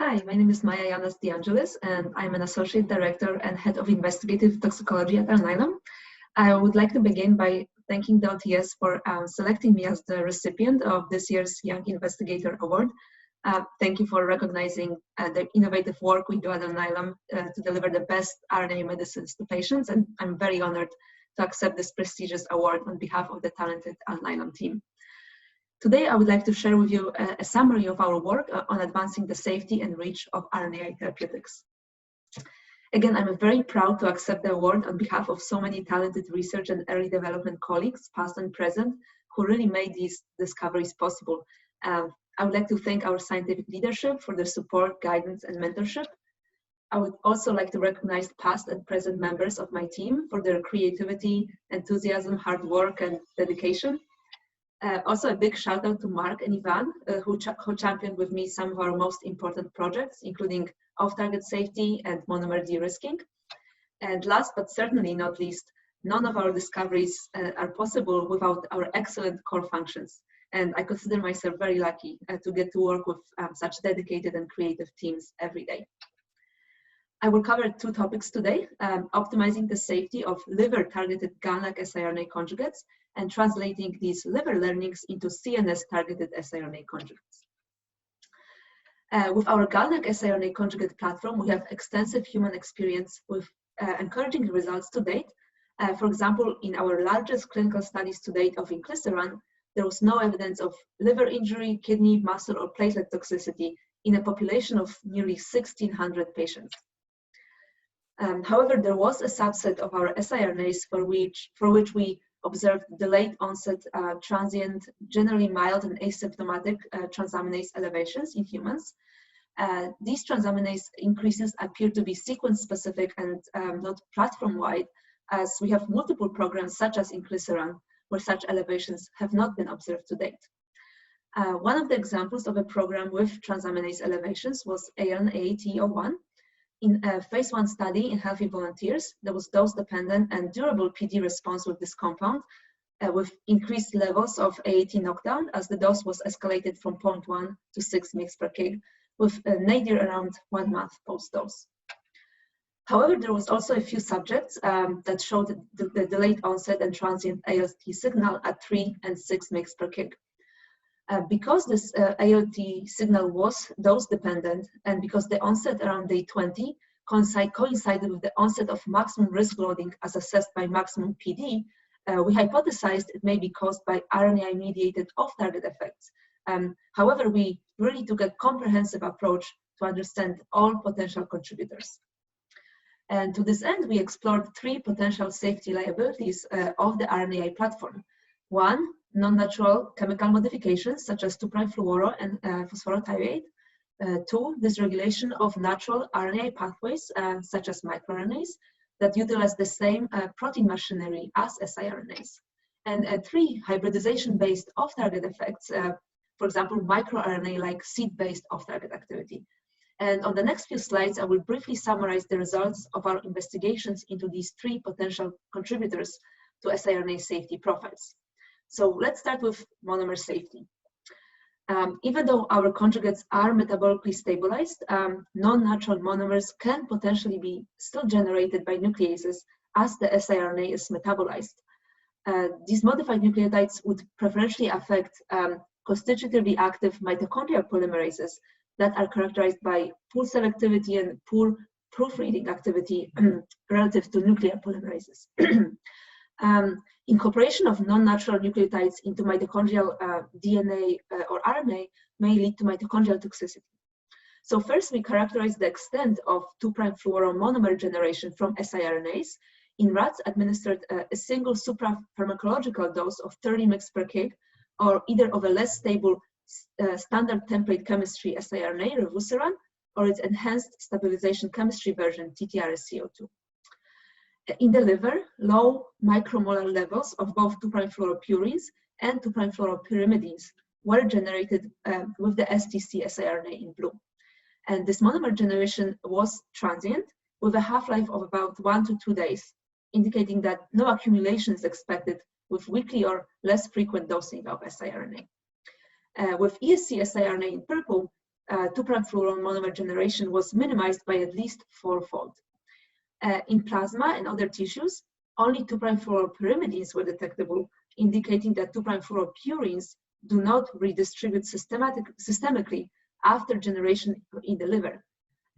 Hi, my name is Janas, and I'm an Associate Director and Head of Investigative Toxicology at Alnylam. I would like to begin by thanking the LTS for selecting me as the recipient of this year's Young Investigator Award. Thank you for recognizing the innovative work we do at Alnylam to deliver the best RNA medicines to patients, and I'm very honored to accept this prestigious award on behalf of the talented Alnylam team. Today, I would like to share with you a summary of our work on advancing the safety and reach of RNAi therapeutics. Again, I'm very proud to accept the award on behalf of so many talented research and early development colleagues, past and present, who really made these discoveries possible. I would like to thank our scientific leadership for their support, guidance, and mentorship. I would also like to recognize past and present members of my team for their creativity, enthusiasm, hard work, and dedication. Also, a big shout out to Mark and Ivan, who championed with me some of our most important projects, including off-target safety and monomer de-risking. And last but certainly not least, none of our discoveries are possible without our excellent core functions. And I consider myself very lucky to get to work with such dedicated and creative teams every day. I will cover two topics today, optimizing the safety of liver-targeted GalNAc-SiRNA conjugates and translating these liver learnings into CNS-targeted siRNA conjugates. With our GalNAc-SiRNA conjugate platform, we have extensive human experience with encouraging results to date. For example, in our largest clinical studies to date of inclisiran, there was no evidence of liver injury, kidney, muscle, or platelet toxicity in a population of nearly 1,600 patients. However, there was a subset of our siRNAs for which we observed delayed onset, transient, generally mild and asymptomatic transaminase elevations in humans. These transaminase increases appear to be sequence specific and not platform-wide, as we have multiple programs such as inclisiran, where such elevations have not been observed to date. One of the examples of a program with transaminase elevations was ALN-AAT01. In a phase 1 study in healthy volunteers, there was dose-dependent and durable PD response with this compound, with increased levels of AAT knockdown as the dose was escalated from 0.1 to 6 mg/kg, with a nadir around 1 month post-dose. However, there was also a few subjects that showed the delayed onset and transient ALT signal at 3 and 6 mg/kg. Because this ALT signal was dose-dependent and because the onset around day 20 coincided with the onset of maximum risk loading as assessed by maximum PD, we hypothesized it may be caused by RNAi-mediated off-target effects. However, we really took a comprehensive approach to understand all potential contributors. And to this end, we explored 3 potential safety liabilities of the RNAi platform. 1, non-natural chemical modifications such as 2'-fluoro and phosphorothioate. 2, dysregulation of natural RNAi pathways such as microRNAs that utilize the same protein machinery as siRNAs. And 3, hybridization-based off-target effects, for example, microRNA like seed-based off-target activity. And on the next few slides, I will briefly summarize the results of our investigations into these 3 potential contributors to siRNA safety profiles. So let's start with monomer safety. Even though our conjugates are metabolically stabilized, non-natural monomers can potentially be still generated by nucleases as the siRNA is metabolized. These modified nucleotides would preferentially affect constitutively active mitochondrial polymerases that are characterized by poor selectivity and poor proofreading activity relative to nuclear polymerases. Incorporation of non-natural nucleotides into mitochondrial DNA or RNA may lead to mitochondrial toxicity. So first, we characterize the extent of 2'-fluoro monomer generation from siRNAs. In rats administered a single suprapharmacological dose of 30 mg/kg, or either of a less stable standard template chemistry siRNA, revusiran, or its enhanced stabilization chemistry version, TTRsCO2. In the liver, low micromolar levels of both 2'-fluoropurines and 2'-fluoropyrimidines were generated with the STC siRNA in blue. And this monomer generation was transient with a half-life of about 1 to 2 days, indicating that no accumulation is expected with weekly or less frequent dosing of siRNA. With ESC siRNA in purple, 2' fluoro monomer generation was minimized by at least 4-fold. In plasma and other tissues, only 2' fluoropyrimidines were detectable, indicating that 2' fluoropurines do not redistribute systemically after generation in the liver.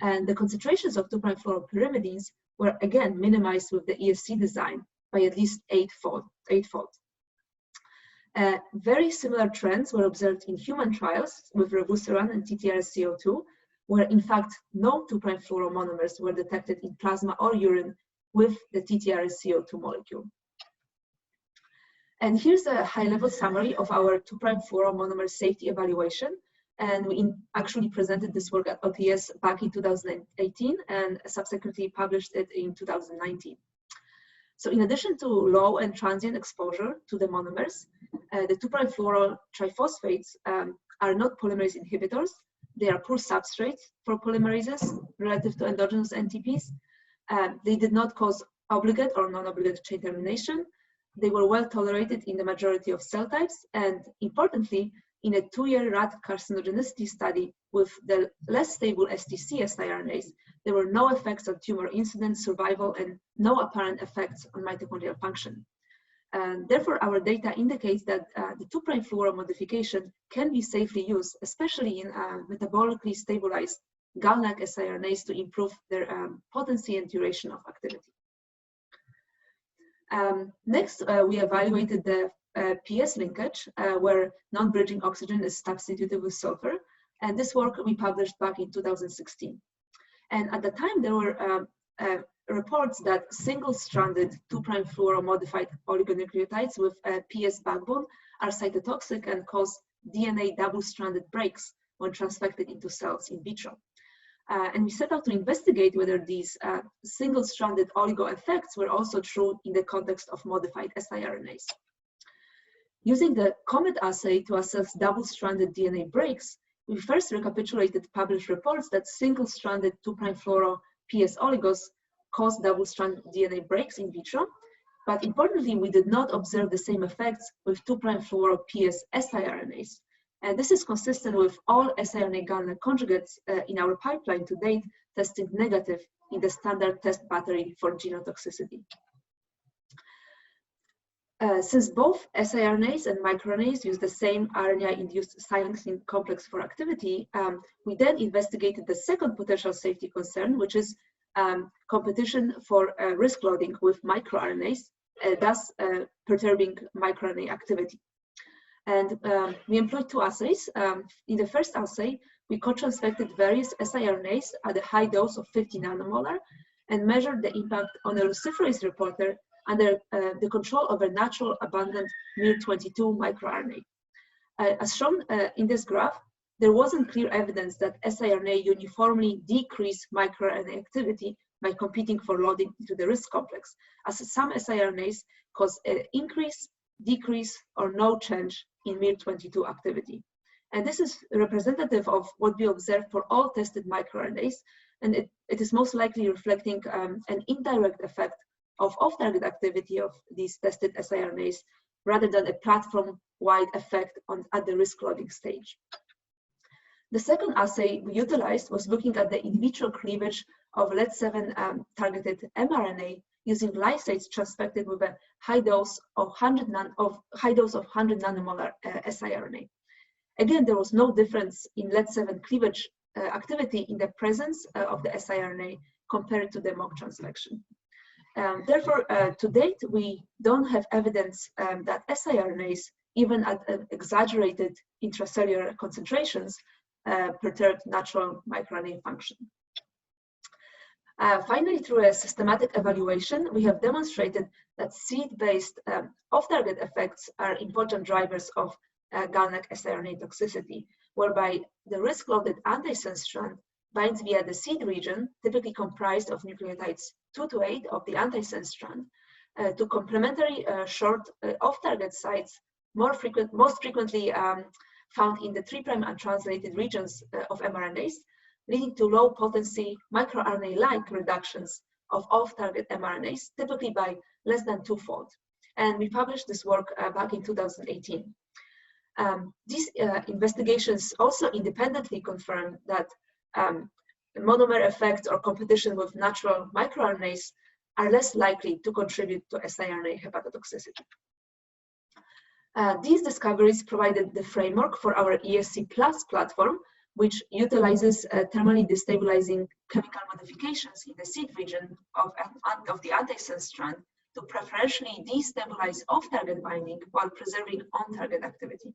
And the concentrations of 2' fluoropyrimidines were again minimized with the ESC design by at least 8-fold. Very similar trends were observed in human trials with revusiran and TTRsCO2, where in fact no 2' fluoromonomers were detected in plasma or urine with the TTRsCO2 molecule. And here's a high-level summary of our 2' fluoromonomer safety evaluation. And we actually presented this work at OTS back in 2018 and subsequently published it in 2019. So in addition to low and transient exposure to the monomers, the 2' fluorotriphosphates are not polymerase inhibitors. They are poor substrates for polymerases relative to endogenous NTPs. They did not cause obligate or non-obligate chain termination. They were well tolerated in the majority of cell types, and importantly, in a 2-year rat carcinogenicity study with the less stable STC siRNAs, there were no effects on tumor incidence, survival, and no apparent effects on mitochondrial function. And therefore, our data indicates that the 2' fluoro modification can be safely used, especially in metabolically stabilized GalNAc-SiRNAs to improve their potency and duration of activity. Next, we evaluated the PS linkage, where non-bridging oxygen is substituted with sulfur. And this work we published back in 2016. And at the time, there were reports that single-stranded 2' fluoro-modified oligonucleotides with a PS backbone are cytotoxic and cause DNA double-stranded breaks when transfected into cells in vitro. And we set out to investigate whether these single-stranded oligo effects were also true in the context of modified siRNAs. Using the COMET assay to assess double-stranded DNA breaks, we first recapitulated published reports that single-stranded 2' fluoro PS oligos cause double-stranded DNA breaks in vitro, but importantly, we did not observe the same effects with 2' fluoro PS siRNAs. And this is consistent with all siRNA GalNAc conjugates in our pipeline to date testing negative in the standard test battery for genotoxicity. Since both siRNAs and microRNAs use the same RNAi-induced silencing complex for activity, we then investigated the second potential safety concern, which is competition for risk loading with microRNAs, thus perturbing microRNA activity. And we employed 2 assays. In the first assay, we co-transfected various siRNAs at a high dose of 50 nanomolar and measured the impact on a luciferase reporter under the control of a natural abundant miR22 microRNA. As shown in this graph, there wasn't clear evidence that siRNA uniformly decrease microRNA activity by competing for loading into the risk complex, as some siRNAs cause an increase, decrease, or no change in miR22 activity. And this is representative of what we observed for all tested microRNAs, and it is most likely reflecting an indirect effect of off-target activity of these tested siRNAs rather than a platform-wide effect at the risk loading stage. The second assay we utilized was looking at the in vitro cleavage of LET7 targeted mRNA using lysates transfected with a high dose of 100 nanomolar siRNA. Again, there was no difference in LET7 cleavage activity in the presence of the siRNA compared to the mock transfection. Therefore, to date, we don't have evidence that siRNAs, even at exaggerated intracellular concentrations, perturb natural microRNA function. Finally, through a systematic evaluation, we have demonstrated that seed-based off-target effects are important drivers of GalNAc-SiRNA toxicity, whereby the risk-loaded antisense strand binds via the seed region, typically comprised of nucleotides 2 to 8 of the antisense strand, to complementary short off-target sites, most frequently found in the 3' untranslated regions of mRNAs, leading to low potency microRNA-like reductions of off-target mRNAs, typically by less than 2-fold. And we published this work back in 2018. These investigations also independently confirm that monomer effects or competition with natural microRNAs are less likely to contribute to siRNA hepatotoxicity. These discoveries provided the framework for our ESC+ platform, which utilizes thermally destabilizing chemical modifications in the seed region of the antisense strand to preferentially destabilize off-target binding while preserving on-target activity.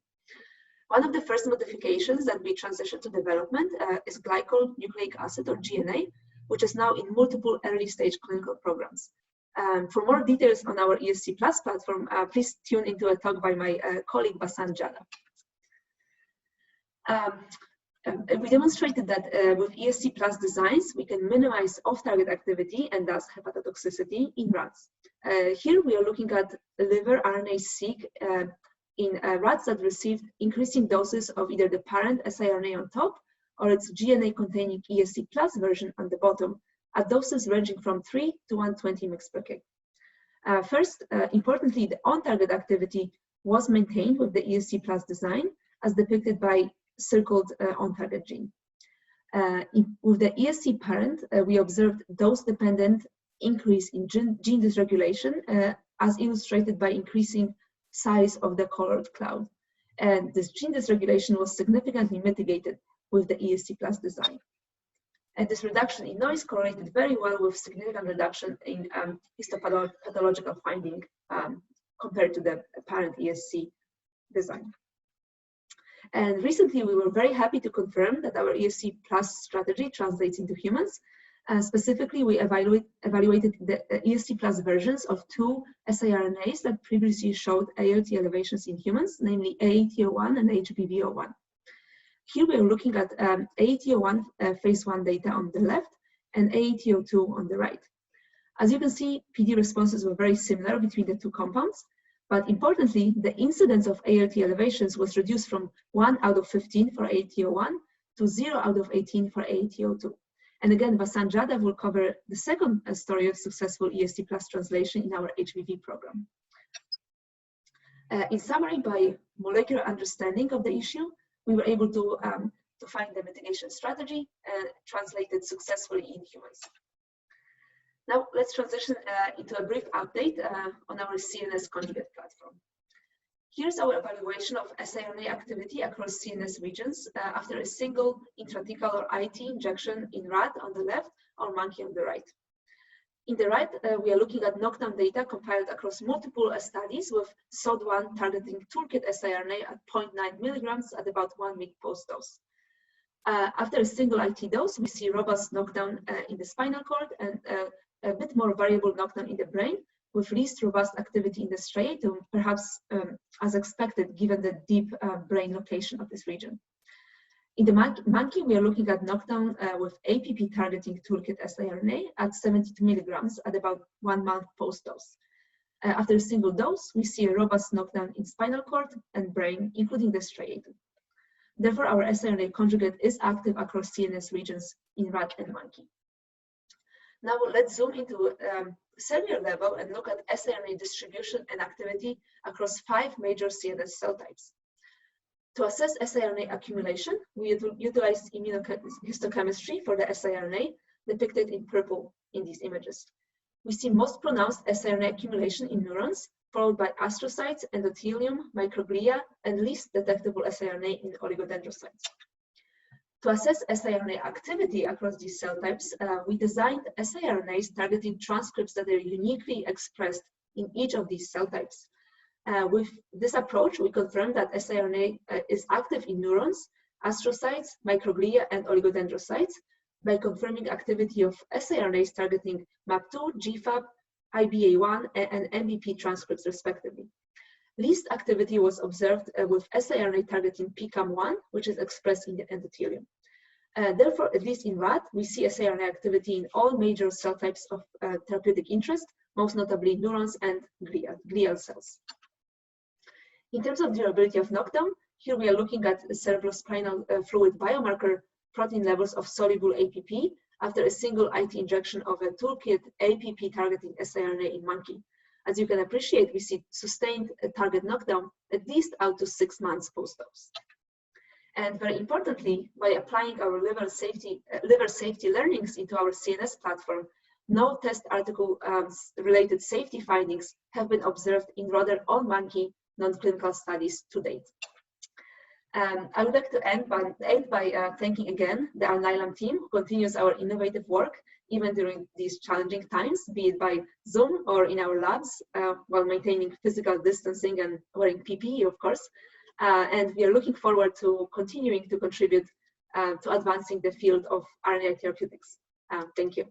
One of the first modifications that we transitioned to development is glycol nucleic acid, or GNA, which is now in multiple early-stage clinical programs. For more details on our ESC+ platform, please tune into a talk by my colleague Bassam Jada. We demonstrated that with ESC+ designs, we can minimize off-target activity and thus hepatotoxicity in rats. Here we are looking at liver RNA-seq in rats that received increasing doses of either the parent siRNA on top or its GNA-containing ESC+ version on the bottom at doses ranging from 3 to 120 mg/kg. First, importantly, the on-target activity was maintained with the ESC+ design as depicted by circled on-target gene. With the ESC parent, we observed dose-dependent increase in gene dysregulation as illustrated by increasing size of the colored cloud. And this gene dysregulation was significantly mitigated with the ESC+ design. And this reduction in noise correlated very well with significant reduction in histopathological finding compared to the parent ESC design. And recently, we were very happy to confirm that our ESC+ strategy translates into humans. Specifically, we evaluated the ESC+ versions of 2 siRNAs that previously showed ALT elevations in humans, namely AAT01 and HBV01. Here we are looking at AAT01 phase 1 data on the left and AAT02 on the right. As you can see, PD responses were very similar between the 2 compounds. But importantly, the incidence of ALT elevations was reduced from 1 out of 15 for AAT01 to 0 out of 18 for AAT02. And again, Bassam Jada will cover the second story of successful ESC+ translation in our HBV program. In summary, by molecular understanding of the issue, we were able to find the mitigation strategy translated successfully in humans. Now let's transition into a brief update on our CNS conjugate platform. Here's our evaluation of siRNA activity across CNS regions after a single intrathecal or IT injection in rat on the left or monkey on the right. In the right, we are looking at knockdown data compiled across multiple studies with SOD1 targeting toolkit siRNA at 0.9 milligrams at about 1 week post-dose. After a single IT dose, we see robust knockdown in the spinal cord and a bit more variable knockdown in the brain, with least robust activity in the striatum, perhaps as expected given the deep brain location of this region. In the monkey, we are looking at knockdown with APP targeting toolkit siRNA at 72 milligrams at about 1 month post-dose. After a single dose, we see a robust knockdown in spinal cord and brain, including the striatum. Therefore, our siRNA conjugate is active across CNS regions in rat and monkey. Now let's zoom into cellular level and look at siRNA distribution and activity across 5 major CNS cell types. To assess siRNA accumulation, we utilized immunohistochemistry for the siRNA, depicted in purple in these images. We see most pronounced siRNA accumulation in neurons, followed by astrocytes, endothelium, microglia, and least detectable siRNA in oligodendrocytes. To assess siRNA activity across these cell types, we designed siRNAs targeting transcripts that are uniquely expressed in each of these cell types. With this approach, we confirmed that siRNA is active in neurons, astrocytes, microglia, and oligodendrocytes by confirming activity of siRNAs targeting MAP2, GFAP, IBA1, and MBP transcripts respectively. Least activity was observed with siRNA targeting PCAM1, which is expressed in the endothelium. Therefore, at least in rat, we see siRNA activity in all major cell types of therapeutic interest, most notably neurons and glial cells. In terms of durability of knockdown, here we are looking at cerebrospinal fluid biomarker protein levels of soluble APP after a single IT injection of a toolkit APP targeting siRNA in monkey. As you can appreciate, we see sustained target knockdown at least out to 6 months post-dose. And very importantly, by applying our liver safety learnings into our CNS platform, no test article related safety findings have been observed in rather all monkey non-clinical studies to date. I would like to end by thanking again the Alnylam team who continues our innovative work even during these challenging times, be it by Zoom or in our labs, while maintaining physical distancing and wearing PPE, of course. And we are looking forward to continuing to contribute to advancing the field of RNAi therapeutics. Thank you.